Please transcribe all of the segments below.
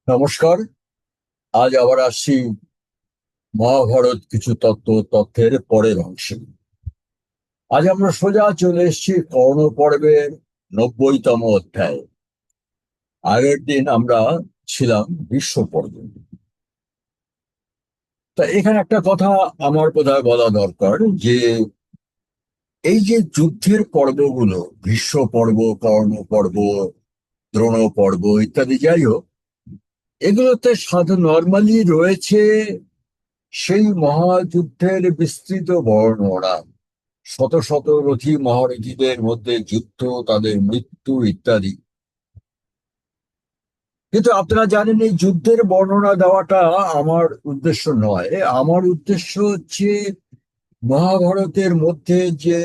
নমস্কার। আজ আবার আসছি মহাভারত কিছু তথ্যের পরের অংশে। আজ আমরা সোজা চলে এসেছি কর্ণ পর্বের 90তম অধ্যায়। আগের দিন আমরা ছিলাম বিশ্ব পর্বে। তা এখানে একটা কথা আমার বোধহয় বলা দরকার যে এই যে যুদ্ধের পর্বগুলো, ভীষ্ম পর্ব, কর্ণ পর্ব, দ্রোণ পর্ব ইত্যাদি, যাই হোক, এগুলোতে সাধারণ নর্মালি রয়েছে সেই মহাযুদ্ধের বিস্তৃত বর্ণনা, শত শত রথী মহারথীদের মধ্যে যুদ্ধ, তাদের মৃত্যু ইত্যাদি। কিন্তু আপনারা জানেন এই যুদ্ধের বর্ণনা দেওয়াটা আমার উদ্দেশ্য নয়। আমার উদ্দেশ্য হচ্ছে মহাভারতের মধ্যে যে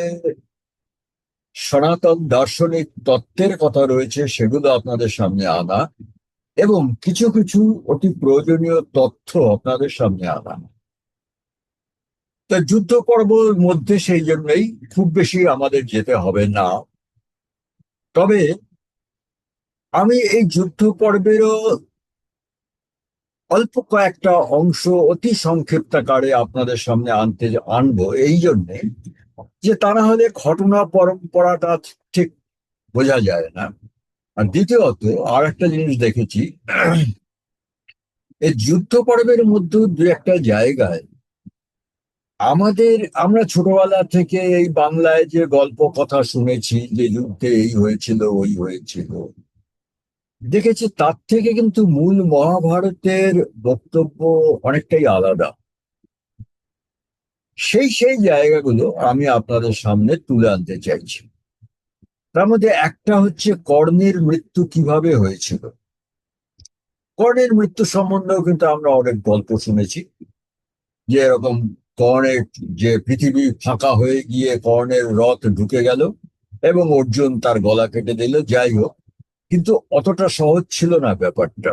সনাতন দার্শনিক তত্ত্বের কথা রয়েছে সেগুলো আপনাদের সামনে আনা, এবং কিছু কিছু অতি প্রয়োজনীয় তথ্য আপনাদের সামনে আনা। তা যুদ্ধ পর্বের মধ্যে সেই জন্যই খুব বেশি আমাদের যেতে হবে না। তবে আমি এই যুদ্ধ পর্বেরও অল্প কয়েকটা অংশ অতি সংক্ষিপ্তাকারে আপনাদের সামনে আনবো এই জন্যে যে তা না হলে ঘটনা পরম্পরাটা ঠিক বোঝা যায় না। আর দ্বিতীয়ত আর একটা জিনিস দেখেছি, এই যুদ্ধ পর্বের মধ্যে দু একটা জায়গায় আমাদের, আমরা ছোটবেলা থেকে এই বাংলায় যে গল্প কথা শুনেছি যে যুদ্ধে এই হয়েছিল ওই হয়েছিল, দেখেছি তার থেকে কিন্তু মূল মহাভারতের বক্তব্য অনেকটাই আলাদা। সেই জায়গাগুলো আমি আপনাদের সামনে তুলে আনতে চাইছি। তার মধ্যে একটা হচ্ছে কর্ণের মৃত্যু কিভাবে হয়েছিল। কর্ণের মৃত্যু সম্বন্ধেও কিন্তু আমরা অনেক গল্প শুনেছি, যে এরকম কর্ণের, যে পৃথিবী ফাঁকা হয়ে গিয়ে কর্ণের রথ ঢুকে গেল এবং অর্জুন তার গলা কেটে দিল। যাই হোক, কিন্তু অতটা সহজ ছিল না ব্যাপারটা।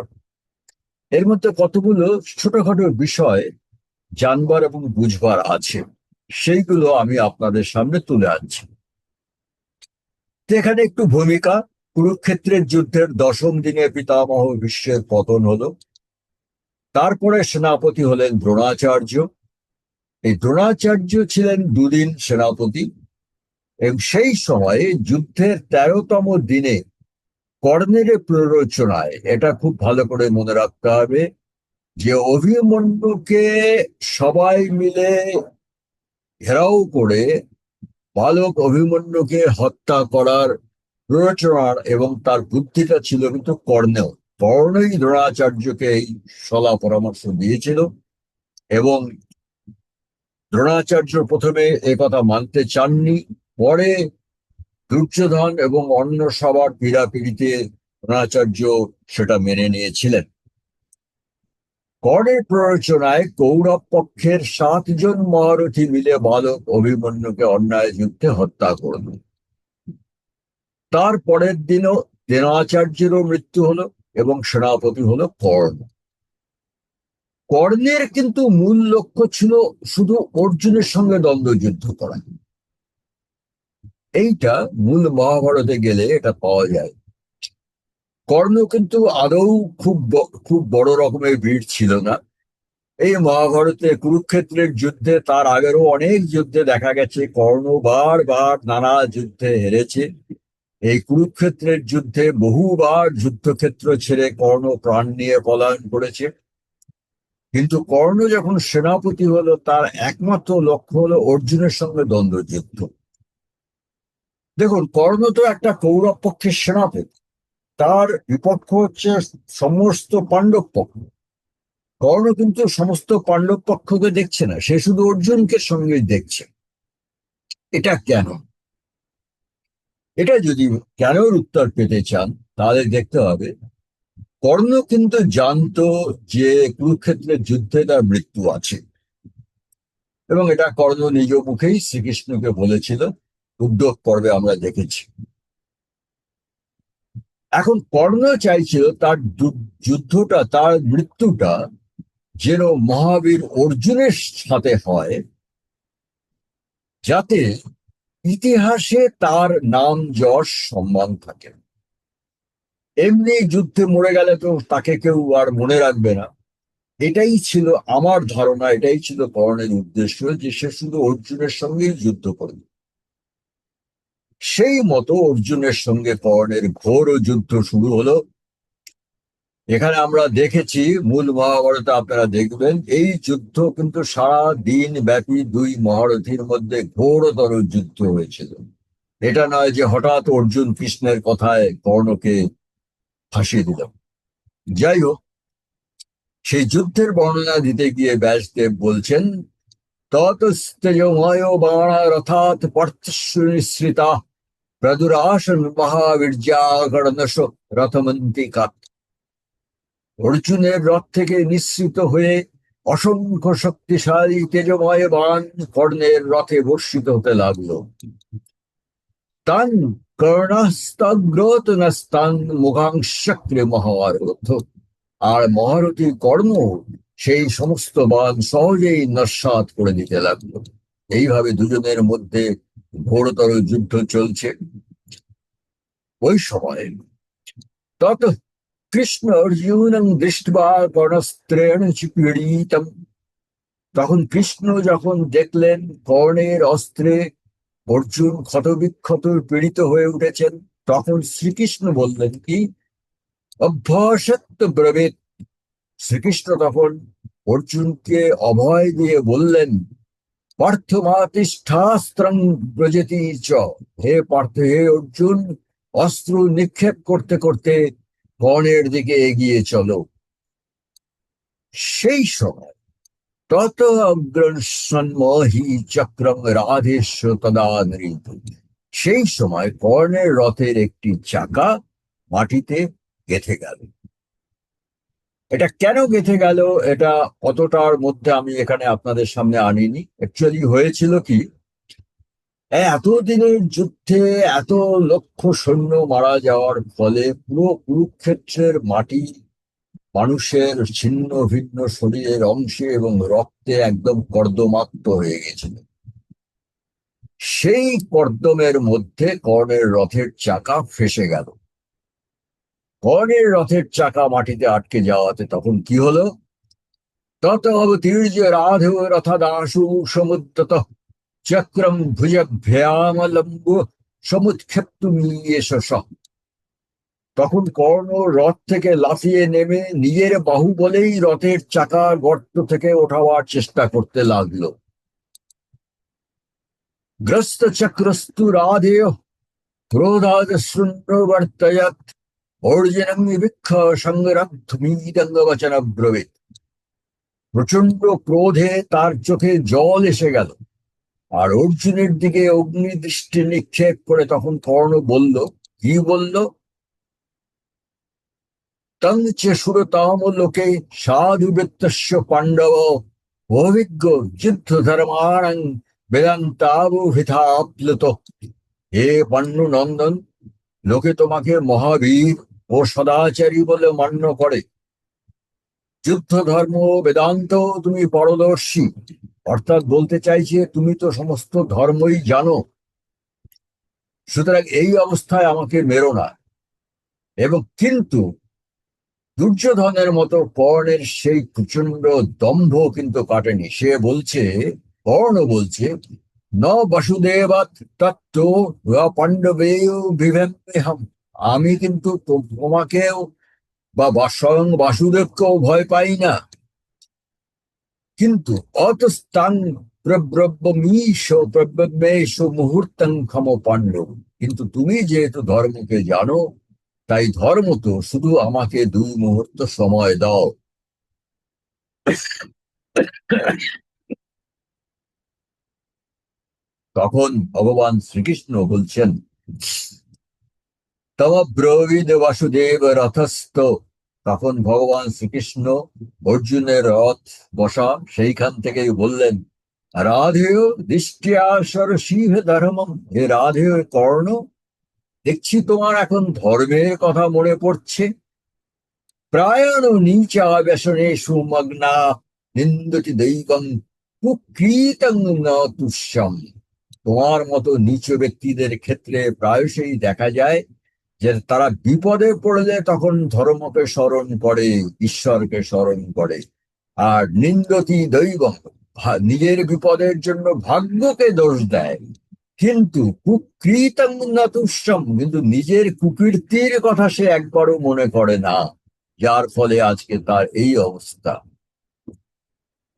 এর মধ্যে কতগুলো ছোটখাটো বিষয় জানবার এবং বুঝবার আছে, সেইগুলো আমি আপনাদের সামনে তুলে আনছি। তো এখানে একটু ভূমিকা, কুরুক্ষেত্রের যুদ্ধের 10ম দিনে পিতামহ ভীষ্মের পতন হলো। তারপরে সেনাপতি হলেন দ্রোণাচার্য। এই দ্রোণাচার্য ছিলেন 2 দিন সেনাপতি, এবং সেই সময়ে যুদ্ধের 13তম দিনে কর্ণের প্ররোচনায়, এটা খুব ভালো করে মনে রাখতে হবে, যে অভিমন্যুকে সবাই মিলে ঘেরাও করে বালক অভিমন্যুকে হত্যা করার প্ররোচনার এবং তার বুদ্ধিটা ছিল কিন্তু কর্ণেও। কর্ণই দ্রোণাচার্যকে এই সলা পরামর্শ দিয়েছিল, এবং দ্রোণাচার্য প্রথমে কথা মানতে চাননি। পরে দুর্যোধন এবং অন্য সবার পীড়াপিড়িতে দ্রোণাচার্য সেটা মেনে নিয়েছিলেন। কর্ণের প্ররোচনায় কৌরব পক্ষের 7 জন মহারথী মিলে বালক অভিমন্যুকে অন্যায় যুদ্ধে হত্যা করল। তার পরের দিনও দ্রোণাচার্যেরও মৃত্যু হলো, এবং সেনাপতি হলো কর্ণ। কর্ণের কিন্তু মূল লক্ষ্য ছিল শুধু অর্জুনের সঙ্গে দ্বন্দ্বযুদ্ধ করা। এইটা মূল মহাভারতে গেলে এটা পাওয়া যায়। কর্ণ কিন্তু আদৌ খুব বড় রকমের বীর ছিল না। এই মহাভারতে কুরুক্ষেত্রের যুদ্ধে, তার আগেরও অনেক যুদ্ধে দেখা গেছে কর্ণ বারবার নানা যুদ্ধে হেরেছে। এই কুরুক্ষেত্রের যুদ্ধে বহুবার যুদ্ধক্ষেত্র ছেড়ে কর্ণ প্রাণ নিয়ে পলায়ন করেছে। কিন্তু কর্ণ যখন সেনাপতি হলো, তার একমাত্র লক্ষ্য হলো অর্জুনের সঙ্গে দ্বন্দ্বযুদ্ধ। দেখুন, কর্ণ তো একটা কৌরব পক্ষের সেনাপতি, তার বিপক্ষ হচ্ছে সমস্ত পাণ্ডব পক্ষ। কর্ণ কিন্তু সমস্ত পাণ্ডব পক্ষকে দেখছে না, সে শুধু অর্জুনকে সঙ্গে দেখছে। এটা কেন? এটা যদি কেনর উত্তর পেতে চান, তাহলে দেখতে হবে কর্ণ কিন্তু জানতো যে কুরুক্ষেত্রের যুদ্ধে তার মৃত্যু আছে, এবং এটা কর্ণ নিজ মুখেই শ্রীকৃষ্ণকে বলেছিল, উদ্ধব পর্বে আমরা দেখেছি। এখন কর্ণ চাইছিল তার যুদ্ধটা, তার মৃত্যুটা যেন মহাবীর অর্জুনের সাথে হয়, যাতে ইতিহাসে তার নাম যশ সম্মান থাকে। এমনি যুদ্ধে মরে গেলে তো তাকে কেউ আর মনে রাখবে না। এটাই ছিল আমার ধারণা, এটাই ছিল কর্ণের উদ্দেশ্য, যে সে শুধু অর্জুনের সঙ্গেই যুদ্ধ করবে। সেই মতো অর্জুনের সঙ্গে কর্ণের ঘোর যুদ্ধ শুরু হলো। এখানে আমরা দেখেছি, মূল মহাভারতে আপনারা দেখবেন, এই যুদ্ধ কিন্তু সারা দিন ব্যাপী দুই মহারথীর মধ্যে ঘোরতর যুদ্ধ হয়েছিল। এটা নয় যে হঠাৎ অর্জুন কৃষ্ণের কথায় কর্ণকে ফাঁসিয়ে দিল। যাই হোক, সেই যুদ্ধের বর্ণনা দিতে গিয়ে ব্যাসদেব বলছেন, ততস্তেজময় বাণারথাৎ পার্থস্য নিঃসৃতা প্রদুরাসন মহাবীর্যাগণশ রথমন্তিকাৎ। অর্জুনের রথ থেকে নিঃসৃত হয়ে অসংখ্য শক্তিশালী তেজময় বাণ কর্ণের রথে বর্ষিত হতে লাগলো। তান কর্ণস্তগ্রতনস্তান মুখাংশক্রে মহারথ। আর মহারথী কর্ণ সেই সমস্ত বাণ সহজেই নস্যাৎ করে দিতে লাগলো। এইভাবে দুজনের মধ্যে ঘোরতর যুদ্ধ চলছে। ওই সময় তত কৃষ্ণ অর্জুনং দৃষ্টবা কর্ণস্ত্রেণ পীড়িতম। তখন কৃষ্ণ যখন দেখলেন কর্ণের অস্ত্রে অর্জুন ক্ষতবিক্ষত পীড়িত হয়ে উঠেছেন, তখন শ্রীকৃষ্ণ বললেন কি, অভ্যাসত্ব ব্রবীত। শ্রীকৃষ্ণ তখন অর্জুনকে অভয় দিয়ে বললেন, পার্থমাতিষ্ঠাস্ত্রং ব্রজতি চ। হে পার্থ, হে অর্জুন, অস্ত্র নিক্ষেপ করতে করতে কর্ণের দিকে এগিয়ে চলো। সেই সময় তত অগ্রসন্মহি চক্রম রাধেশ্ব তদা নৃপ। সেই সময় কর্ণের রথের একটি চাকা মাটিতে গেঁথে গেল। এটা কেন গেঁথে গেল, এটা অতটার মধ্যে আমি এখানে আপনাদের সামনে আনিনি। অ্যাকচুয়ালি হয়েছিল কি, এতদিনের যুদ্ধে এত লক্ষ সৈন্য মারা যাওয়ার ফলে পুরো কুরুক্ষেত্রের মাটি মানুষের ছিন্ন ভিন্ন শরীরের অংশে এবং রক্তে একদম কর্দমাক্ত হয়ে গেছিল। সেই কর্দমের মধ্যে কর্ণের রথের চাকা ফেসে গেল। কর্ণের রথের চাকা মাটিতে আটকে যাওয়াতে তখন কি হলো, তত অবতীর্য রাধব রথদাসু সমুদ্রত চক্রম ভুজভ্যামলম্ব সমুৎক্ষেপ্তুমীয়েষ। তখন কর্ণ রথ থেকে লাফিয়ে নেমে নিজের বাহুবলেই রথের চাকা গর্ত থেকে ওঠাবার চেষ্টা করতে লাগলো। গ্রস্ত চক্রস্তু রাধেয় ক্রোধাদ শৃণ্বর্তয়ৎ অর্জুনং বিবীক্ষ সংরব্ধুমিদঙ্গ বচন ব্রবীত। প্রচন্ড ক্রোধে তার চোখে জল এসে গেল, আর অর্জুনের দিকে অগ্নিদৃষ্টি নিক্ষেপ করে তখন কর্ণ বলল, কি বলল, তং চ সুরতাম লোকে সাধু বৃত্তস্য পাণ্ডব অভিজ্ঞ যুদ্ধ ধর্মাণং বেদান্তাবহিতাপ্লুত। হে পাণ্ডু নন্দন, লোকে তোমাকে মহাবীর ও সদাচারী বলে মান্য করে। যুদ্ধ ধর্ম বেদান্ত তুমি পারদর্শী, অর্থাৎ বলতে চাইছে তুমি তো সমস্ত ধর্মই জানো। সুতরাং এই অবস্থায় আমাকে মেরো না। এবং কিন্তু দুর্যোধনের মতো কর্ণের সেই প্রচন্ড দম্ভ কিন্তু কাটেনি। সে বলছে, কর্ণ বলছে, ন বাসুদেবাৎ তত্ত্ব পাণ্ডবেয় বিভেম্যহম। আমি কিন্তু তোমাকেও বা স্বয়ং বাসুদেবকেও ভয় পাই না। কিন্তু অতস্তাং প্রব্রব্যমেষ মুহূর্তং ক্ষম পাণ্ডব। কিন্তু তুমি যেহেতু ধর্মকে জানো, তাই ধর্ম তো শুধু আমাকে 2 মুহূর্ত সময় দাও। তখন ভগবান শ্রীকৃষ্ণ বলছেন, তব ব্রবীদ বাসুদেব রথস্থ। তখন ভগবান শ্রীকৃষ্ণ অর্জুনের রথ বসা সেইখান থেকেই বললেন, রাধেয় দৃষ্টিয়া সরসিংহ ধর্মম। হে রাধেয় কর্ণ, দেখছি তোমার এখন ধর্মের কথা মনে পড়ছে। প্রায়ণ নীচা ব্যসনে সুমগ্না নিন্দতি দৈবং কুকৃতং ন তুষ্যম। তোমার মতো নিচ ব্যক্তিদের ক্ষেত্রে প্রায়শই দেখা যায় যে তারা বিপদে পড়লে তখন ধর্মকে স্মরণ করে, ঈশ্বরকে স্মরণ করে। আর নিন্দতি দৈব, নিজের বিপদের জন্য ভাগ্যকে দোষ দেয়। কিন্তু কুকৃতং না তুষ্যম, কিন্তু নিজের কুকীর্তির কথা সে একবারও মনে করে না, যার ফলে আজকে তার এই অবস্থা।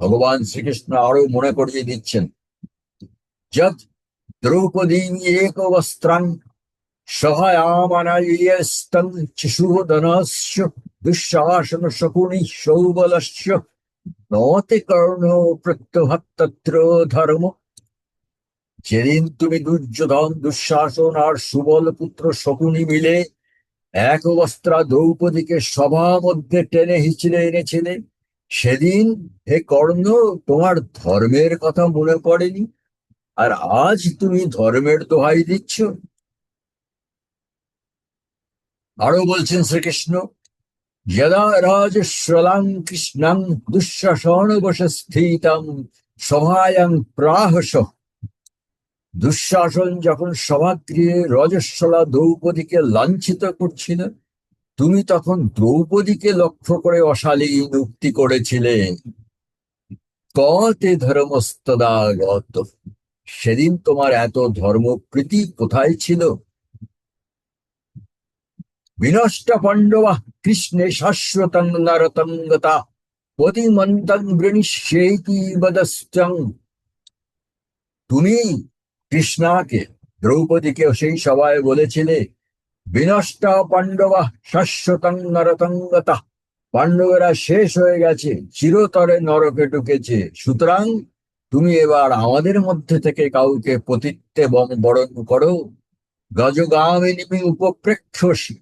ভগবান শ্রীকৃষ্ণ আরো মনে করিয়ে দিচ্ছেন, যৎ দ্রৌপদী এক বস্ত্রাং সহায়ামানায়স্তং শিশুধনস্য দুঃশাসন শকুনি সৌবলস্য নতে কর্ণ প্রত্যহত্তত্র ধর্ম। যেদিন তুমি দুর্যোধন, দুঃশাসন আর সুবল পুত্র শকুনি মিলে এক অবস্ত্রা দ্রৌপদীকে সভা মধ্যে টেনে হিচড়ে এনেছিলে, সেদিন হে কর্ণ তোমার ধর্মের কথা মনে পড়েনি, আর আজ তুমি ধর্মের দোহাই দিচ্ছ। আরো বলছেন শ্রীকৃষ্ণ, যদা রাজশ্রলাং কৃষ্ণং দুঃশাসন বশ স্থিতং সভায়াং প্রাহস। দুঃশাসন যখন সভাগৃহে রজস্বলা দ্রৌপদীকে লাঞ্ছিত করছিল, তুমি তখন দ্রৌপদীকে লক্ষ্য করে অশালীন উক্তি করেছিলে। কতে ধর্মস্তদা গত, সেদিন তোমার এত ধর্মপ্রীতি কোথায় ছিল? বিনষ্ট পাণ্ডবা কৃষ্ণে শাশ্বতং নরতং গতা পতিমন্তং বৃণিষ্যেতি বদস্তং। তুমি কৃষ্ণাকে, দ্রৌপদীকে সেই সভায় বলেছিলে, বিনষ্ট পাণ্ডবা শাশ্বতং নরতং গতা, পাণ্ডবেরা শেষ হয়ে গেছে, চিরতরে নরকে ঢুকেছে, সুতরাং তুমি এবার আমাদের মধ্যে থেকে কাউকে পতিত্বে বরণ করো। গজগামিনী উপপ্রেক্ষসী,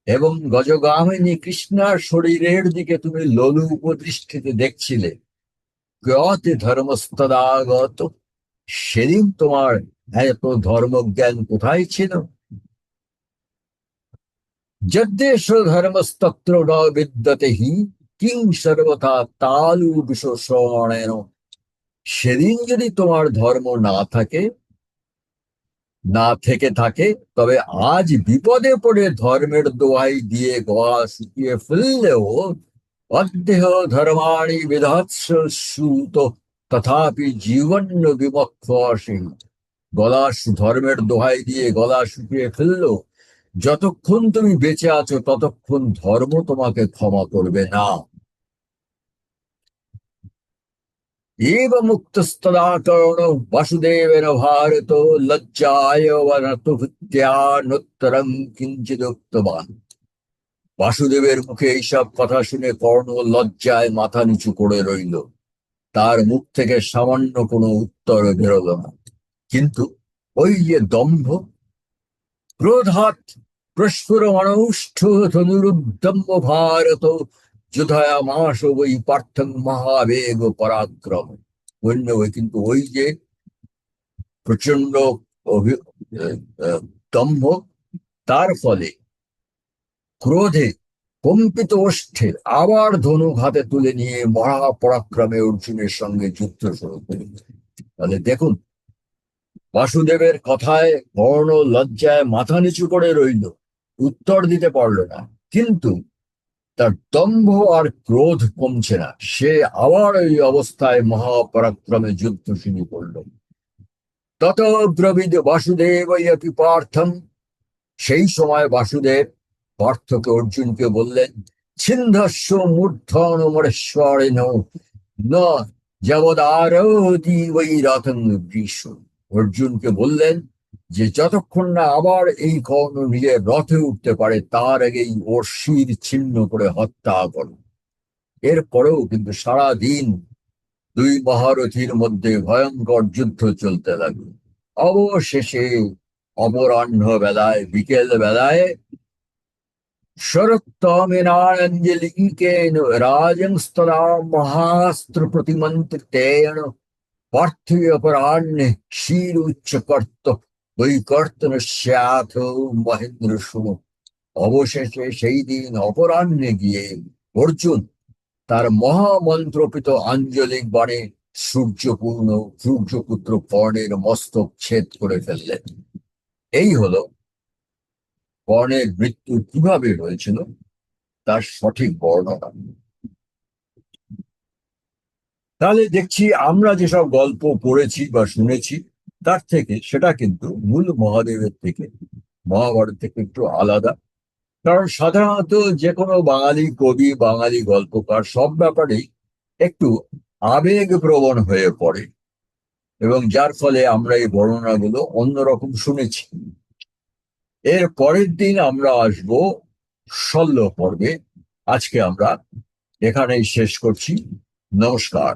এবং গজগামিনী কৃষ্ণার শরীরের দিকে তুমি লোলু উপদৃষ্টিতে দেখছিলে। কতে ধর্মস্তদাগত, সেদিন তোমার এত ধর্মজ্ঞান কোথায় ছিল? যদ্দেশ ধর্মস্তত্র ন বিদ্যতে হি কিং সর্বথা তালু বিশোষণেন। সেদিন যদি তোমার ধর্ম না থেকে থাকে, তবে আজ বিপদে পড়ে ধর্মের দোহাই দিয়ে গলা শুকিয়ে ফেললেও অদেহ ধর্মাণি বিধৎস সুত তথাপি জীবন্য বিমক্ষ আসে। ধর্মের দোহাই দিয়ে গলা শুকিয়ে ফেললো, যতক্ষণ তুমি বেঁচে আছো ততক্ষণ ধর্ম তোমাকে ক্ষমা করবে না। এব মুক্তস্তদা কর্ণ বাসুদেবেন ভারত লজ্জায় বনতুভৃত্যানুত্তরং কিঞ্চিদুক্তবান। বাসুদেবের মুখে এইসব কথা শুনে কর্ণ লজ্জায় মাথা নিচু করে রইল। তার মুখ থেকে সামান্য কোনো উত্তর বেরোল না। কিন্তু ওই যে দম্ভ, ক্রোধাৎ প্রস্ফুরমণৌষ্ঠ ধনুরুদ্ধম্ব ভারত যুধায়ামাস বৈ পার্থং মহাবেগ পরাক্রম। কিন্তু ওই যে প্রচন্ড দম্ভ, তার ফলে ক্রোধে কম্পিত ওষ্ঠে আবার ধনুক হাতে তুলে নিয়ে মহাপরাক্রমে অর্জুনের সঙ্গে যুদ্ধ শুরু করিল। তাহলে দেখুন, বাসুদেবের কথায় কর্ণ লজ্জায় মাথা নিচু করে রইল, উত্তর দিতে পারল না। কিন্তু তার দম্ভ আর ক্রোধ কমছে না, সে আবার ওই অবস্থায় মহাপরাক্রমে যুদ্ধ শুরু করল। তত ব্রবিদ বাসুদেব পার্থম, সেই সময় বাসুদেব পার্থকে অর্জুনকে বললেন, ছিন্ধস্য মূর্ধন মরেশ্বরেণ ন যাবদারোতি বৈ রথং বৃষ। অর্জুনকে বললেন যে যতক্ষণ না আবার এই কর্ণ নিজের রথে উঠতে পারে, তার আগেই ওর শির ছিন্ন করে হত্যা করো। এরপরেও কিন্তু সারা দিন দুই মহারথীর মধ্যে ভয়ঙ্কর যুদ্ধ চলতে লাগলো। অবশেষে অপরাহ্ন বেলায়, বিকেল বেলায় শরত্তমেনাঞ্জলিকেন রাজংস্তদা মহাস্ত্র প্রতিমন্ত্রিতেন পার্থিব অপরাহ্নে ক্ষীর উচ্চকর্ত বৈকর্তন স্যাথ মহেন্দ্র সুম। অবশেষে সেই দিন অপরাহ্নে গিয়ে অর্জুন তার মহামন্ত্রপিত আঞ্জলিক বাণে সূর্যপুত্র কর্ণের মস্তক ছেদ করে ফেললেন। এই হলো কর্ণের মৃত্যু কিভাবে হয়েছিল তার সঠিক বর্ণনা। তাহলে দেখছি আমরা যেসব গল্প পড়েছি বা শুনেছি তার থেকে সেটা কিন্তু মূল মহাদেবের থেকে, মহাভারত থেকে একটু আলাদা। কারণ সাধারণত যে কোনো বাঙালি কবি, বাঙালি গল্পকার সব ব্যাপারেই একটু আবেগপ্রবণ হয়ে পড়ে, এবং যার ফলে আমরা এই বর্ণনাগুলো অন্যরকম শুনেছি। এর পরের দিন আমরা আসব শল্য পর্বে। আজকে আমরা এখানেই শেষ করছি। নমস্কার।